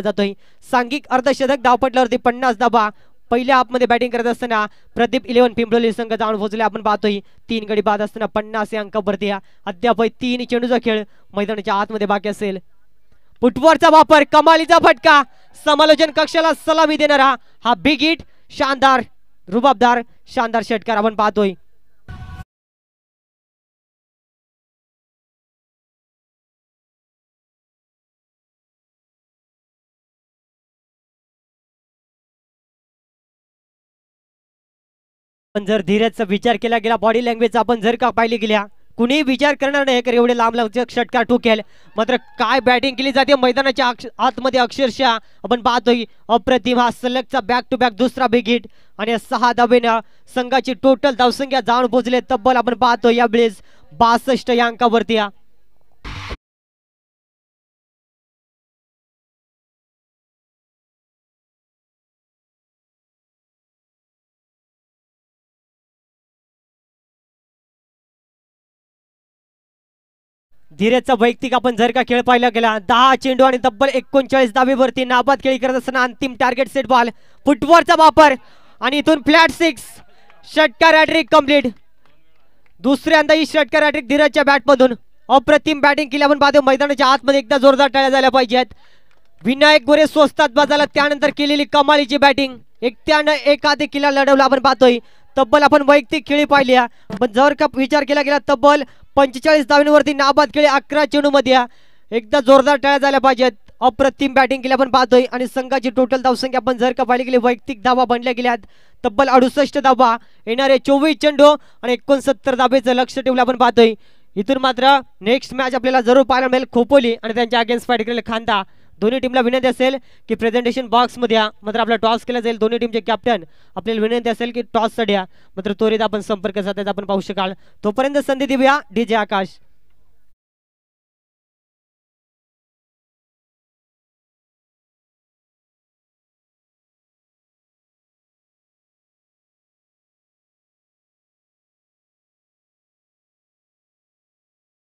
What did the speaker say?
जातोय सांघिक अर्धशतक धावपटल्यावरती 50 धावा पहिल्या हाफमध्ये बॅटिंग करत असताना प्रदीप 11 पिंपळवली संघ जाऊन पोहोचले. आपण पाहतोय 3 गडी बाद असताना 50 अंकावरती अद्याप 3 चेंडूचा खेळ मैदानाच्या आतमध्ये बाकी असेल. फुटबॉलचा वापर कमालीचा फटका समालोचन कक्षाला सलामी देणारा हा बिग हिट शानदार रुबाबदार शानदार षटकार आपण पाहतोय. पण जर धीरजचा विचार केला गेला बॉडी लँग्वेज आपण जर का पाहिली गेल्या कुणी विचार करणार नाही की एवढे लांब लांब षटकार ठोकेल. मात्र काय बॅटिंग केली जाते मैदानाच्या आतमध्ये अक्षरशः आपण पाहतोय अप्रतिम हा सलगचा बॅक टू बॅक दुसरा बिग हिट आणि 6 धावेनं संघाची टोटल धावसंख्या जाऊन पोहोचले तब्बल आपण पाहतोय यावेळेस 62 या अंकावरती. धीरजचा वैयक्तिक आपण जर का खेळ पाहिला गेला 10 चेंडू आणि तब्बल 39 धावेवरती नाबाद खेळी करत असताना अंतिम टार्गेट सेट बॉल फुटबॉलचा वापर आणि इथून फ्लॅट 6 षटकार हॅट्रिक कंप्लीट. दुसऱ्यांदा ही षटकार हॅट्रिक धीरजच्या बॅट मधून अप्रतिम बॅटिंग केली आपण पाहतो. मैदानाच्या आतमध्ये एकदा जोरदार टाळ्या झाल्या पाहिजेत. विनायक गोरे स्वस्तात बाजाला त्यानंतर केलेली कमालीची बॅटिंग एकट्यानं एकाधिक किल्ला लढवला आपण पाहतोय. तब्बल आपण वैयक्तिक खेळी पाहिली पण जर का विचार केला गेला तब्बल 45 धावांवरती नाबाद खेळी 11 चेंडू मध्ये एकदा जोरदार टाळ्या झाल्या पाहिजेत. अप्रतिम बॅटिंग केली आपण पाहतोय आणि संघाची टोटल धावसंख्या आपण जर का पाहिली गेली वैयक्तिक धावा बनल्या गेल्यात तब्बल 68 धावा येणारे 24 चेंडू आणि 69 धावेचं लक्ष ठेवलं आपण पाहतोय. इथून मात्र नेक्स्ट मॅच आपल्याला जरूर पाहायला मिळेल खोपोली आणि त्यांच्या अगेन्स्ट फाईट केलेले खांदा. दोन्ही टीमला विनंती असेल की प्रेझेंटेशन बॉक्स मध्ये मात्र आपला टॉस केला जाईल. दोन्ही टीमचे कॅप्टन आपल्याला विनंती असेल की टॉस साठी मात्र त्वरित आपण संपर्क साधायचा आपण पाहू शकाल. तोपर्यंत संधी देऊया डीजे आकाश.